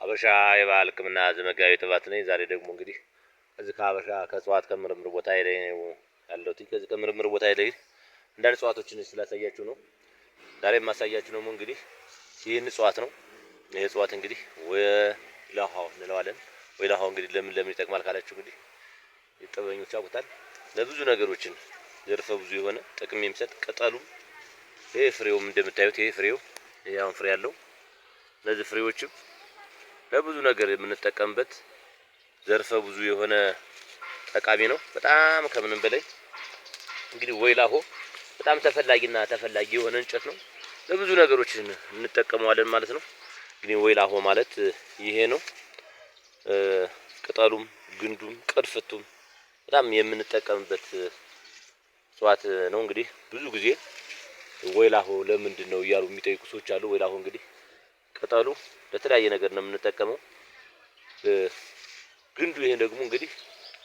ሀበሻ የባህል ሕክምና ዘመጋቢ ጥባት ነኝ። ዛሬ ደግሞ እንግዲህ ከዚህ ከሀበሻ ከእጽዋት ከምርምር ቦታ ላይ ያለሁት ከዚህ ከምርምር ቦታ ላይ አንዳንድ እጽዋቶችን ስላሳያችሁ ነው። ዛሬ የማሳያችሁ ደግሞ እንግዲህ ይህን እጽዋት ነው። ይህ እጽዋት እንግዲህ ወይላሃው እንለዋለን። ወይላሃው እንግዲህ ለምን ይጠቅማል ካላችሁ እንግዲህ ጥበበኞች ያውቁታል። ለብዙ ነገሮችን ዘርፈ ብዙ የሆነ ጥቅም የሚሰጥ ቅጠሉም ይሄ ፍሬውም እንደምታዩት ይሄ ፍሬው ያው ፍሬ ያለው እነዚህ ፍሬዎችም ለብዙ ነገር የምንጠቀምበት ዘርፈ ብዙ የሆነ ጠቃሚ ነው። በጣም ከምንም በላይ እንግዲህ ወይላሆ በጣም ተፈላጊ የሆነ እንጨት ነው። ለብዙ ነገሮች እንጠቀመዋለን ማለት ነው። እንግዲህ ወይላሆ ማለት ይሄ ነው። ቅጠሉም ግንዱም ቅርፍቱም በጣም የምንጠቀምበት እጽዋት ነው። እንግዲህ ብዙ ጊዜ ወይላሆ ለምንድን ነው እያሉ የሚጠይቁ ሰዎች አሉ። ወይላሆ እንግዲህ ቅጠሉ ለተለያየ ነገር ነው የምንጠቀመው። ግንዱ ይሄ ደግሞ እንግዲህ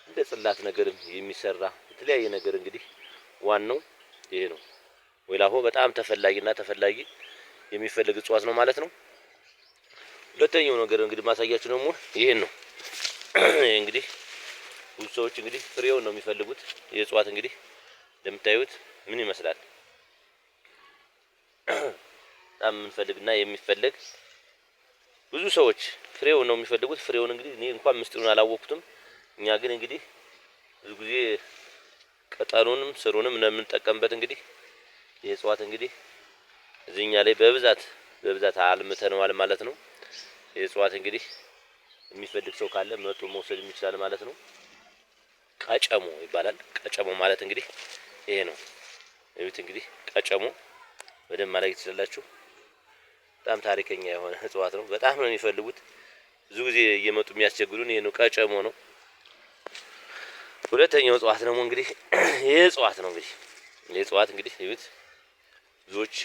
እንደ ጽላት ነገርም የሚሰራ የተለያየ ነገር እንግዲህ ዋናው ይሄ ነው። ወይላሆ በጣም ተፈላጊ የሚፈልግ እጽዋት ነው ማለት ነው። ሁለተኛው ነገር እንግዲህ ማሳያችሁ ደግሞ ይሄን ነው። እንግዲህ ብዙ ሰዎች እንግዲህ ፍሬውን ነው የሚፈልጉት። የእጽዋት እንግዲህ እንደምታዩት ምን ይመስላል? በጣም የምንፈልግና የሚፈልግ ብዙ ሰዎች ፍሬውን ነው የሚፈልጉት። ፍሬውን እንግዲህ እኔ እንኳን ምስጢሩን አላወቅኩትም። እኛ ግን እንግዲህ ብዙ ጊዜ ቅጠሉንም ስሩንም ነው የምንጠቀምበት። እንግዲህ የእጽዋት እንግዲህ እዚህኛ ላይ በብዛት አልምተነዋል ማለት ነው። የእጽዋት እንግዲህ የሚፈልግ ሰው ካለ መጥቶ መውሰድ ይችላል ማለት ነው። ቀጨሞ ይባላል። ቀጨሞ ማለት እንግዲህ ይሄ ነው። እዩት እንግዲህ ቀጨሞ በደንብ ማድረግ ትችላላችሁ። በጣም ታሪከኛ የሆነ እጽዋት ነው። በጣም ነው የሚፈልጉት። ብዙ ጊዜ እየመጡ የሚያስቸግሩን ይሄ ነው፣ ቀጨሞ ነው። ሁለተኛው እጽዋት ደግሞ እንግዲህ ይሄ እጽዋት ነው። እንግዲህ ይሄ እጽዋት እንግዲህ እዩት፣ ብዙዎች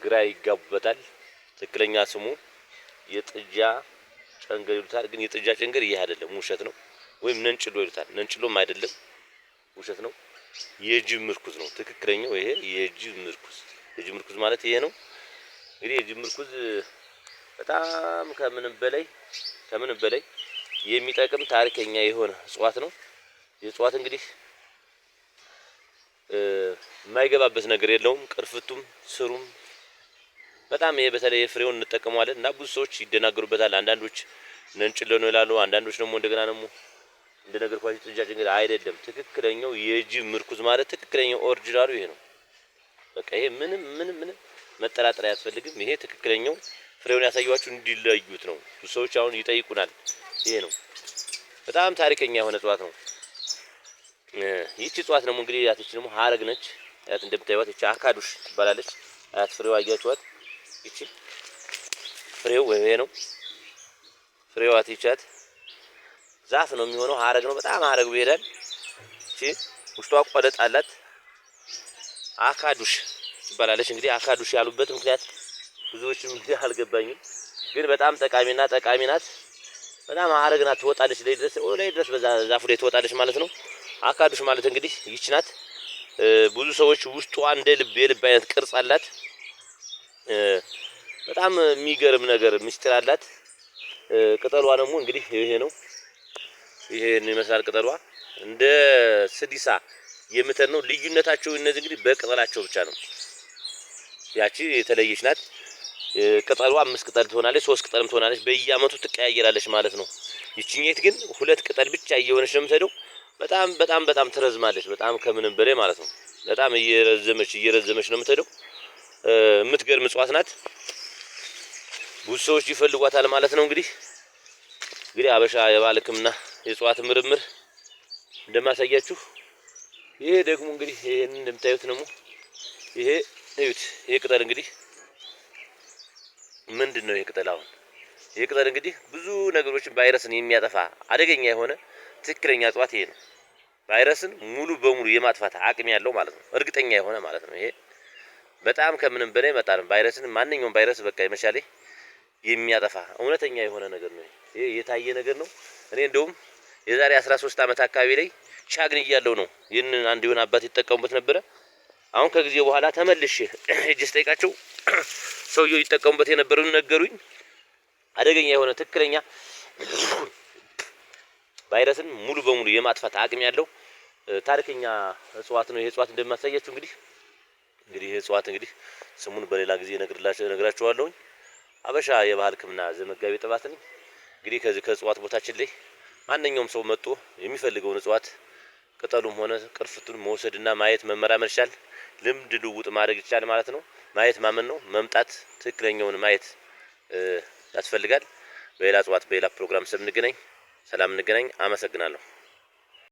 ግራ ይጋቡበታል። ትክክለኛ ስሙ የጥጃ ጨንገር ይሉታል። ግን የጥጃ ጨንገር ይሄ አይደለም፣ ውሸት ነው። ወይም ነንጭሎ ይሉታል። ነንጭሎም አይደለም፣ ውሸት ነው። የጅብ ምርኩዝ ነው ትክክለኛው። ይሄ የጅብ ምርኩዝ ማለት ይሄ ነው። እንግዲህ የጅብ ምርኩዝ በጣም ከምንም በላይ የሚጠቅም ታሪከኛ የሆነ እጽዋት ነው። የእጽዋት እንግዲህ የማይገባበት ነገር የለውም። ቅርፍቱም ስሩም በጣም ይሄ በተለይ ፍሬውን እንጠቀመዋለን እና ብዙ ሰዎች ይደናገሩበታል። አንዳንዶች ነንጭሎ ነው ይላሉ። አንዳንዶች ደግሞ እንደገና ደግሞ እንደነገርኳችሁ ጥጃ ጨንገር አይደለም። ትክክለኛው የጅብ ምርኩዝ ማለት ትክክለኛው ኦሪጂናሉ ይሄ ነው። በቃ ይሄ ምንም መጠራጠር አያስፈልግም። ይሄ ትክክለኛው ፍሬውን ያሳያችሁ እንዲለዩት ነው። ብዙ ሰዎች አሁን ይጠይቁናል። ይሄ ነው በጣም ታሪከኛ የሆነ እጽዋት ነው። ይህች እጽዋት ደግሞ እንግዲህ ያተች ደግሞ ሀረግ ነች። ያት እንደምታዩት ይቺ አካዱሽ ትባላለች። አያት ፍሬው አያችኋት? ይቺ ፍሬው ይሄ ነው። ፍሬው አትይቻት ዛፍ ነው የሚሆነው። ሀረግ ነው። በጣም ሀረግ ይሄዳል። እቺ ውስጧ ቆለጥ አላት። አካዱሽ ትባላለች። እንግዲህ አካዱሽ ያሉበት ምክንያት ብዙዎችም እንግዲህ አልገባኝም፣ ግን በጣም ጠቃሚ ናት። በጣም ሀረግ ናት። ትወጣለች ላይ ድረስ በዛ ዛፉ ላይ ትወጣለች ማለት ነው። አካዱሽ ማለት እንግዲህ ይች ናት። ብዙ ሰዎች ውስጧ እንደ የልብ አይነት ቅርጽ አላት። በጣም የሚገርም ነገር ምስጢር አላት። ቅጠሏ ደግሞ እንግዲህ ይሄ ነው። ይሄን ይመስላል ቅጠሏ። እንደ ስዲሳ የምተን ነው። ልዩነታቸው እነዚህ እንግዲህ በቅጠላቸው ብቻ ነው። ያቺ የተለየች ናት። ቅጠሏ 5 ቅጠል ትሆናለች፣ 3 ቅጠልም ትሆናለች። በየአመቱ ትቀያየራለች ማለት ነው። ይችኛት ግን 2 ቅጠል ብቻ እየሆነች ነው የምትሄደው። በጣም ትረዝማለች። በጣም ከምንም በላይ ማለት ነው። በጣም እየረዘመች ነው የምትሄደው። የምትገርም እጽዋት ናት። ብዙ ሰዎች ይፈልጓታል ማለት ነው። እንግዲህ ሀበሻ የባህል ሕክምና የእጽዋት ምርምር እንደማሳያችሁ ይሄ ደግሞ እንግዲህ ይሄን እንደምታዩት ነው። ይሄ እዩት። ይሄ ቅጠል እንግዲህ ምንድነው? ይሄ ቅጠል አሁን ይሄ ቅጠል እንግዲህ ብዙ ነገሮችን ቫይረስን የሚያጠፋ አደገኛ የሆነ ትክክለኛ እጽዋት ይሄ ነው። ቫይረስን ሙሉ በሙሉ የማጥፋት አቅም ያለው ማለት ነው። እርግጠኛ የሆነ ማለት ነው። ይሄ በጣም ከምንም በላይ መጣን ቫይረስን ማንኛውም ቫይረስ በቃ የመሻሌ የሚያጠፋ እውነተኛ የሆነ ነገር ነው። ይሄ የታየ ነገር ነው። እኔ እንደውም የዛሬ 13 አመት አካባቢ ላይ ቻግኒ እያለው ነው ይሄንን አንድ የሆነ አባት ይጠቀሙበት ነበረ። አሁን ከጊዜ በኋላ ተመልሼ እጅ ስጠይቃቸው ሰውየው ይጠቀሙበት የነበረውን ነገሩኝ። አደገኛ የሆነ ትክክለኛ ቫይረስን ሙሉ በሙሉ የማጥፋት አቅም ያለው ታሪከኛ እጽዋት ነው። ይሄ እጽዋት እንደማሳያችሁ እንግዲህ ይሄ እጽዋት እንግዲህ ስሙን በሌላ ጊዜ ነግራችኋለሁ። አበሻ የባህል ሕክምና ዘመጋቢ ጥባት ነኝ። እንግዲህ ከዚህ ከእጽዋት ቦታችን ላይ ማንኛውም ሰው መጥቶ የሚፈልገውን እጽዋት ቅጠሉም ሆነ ቅርፊቱን መውሰድና ማየት መመራመር ይችላል። ልምድ ልውውጥ ማድረግ ይችላል ማለት ነው። ማየት ማመን ነው። መምጣት ትክክለኛውን ማየት ያስፈልጋል። በሌላ እጽዋት በሌላ ፕሮግራም ስንገናኝ ሰላም እንገናኝ። አመሰግናለሁ።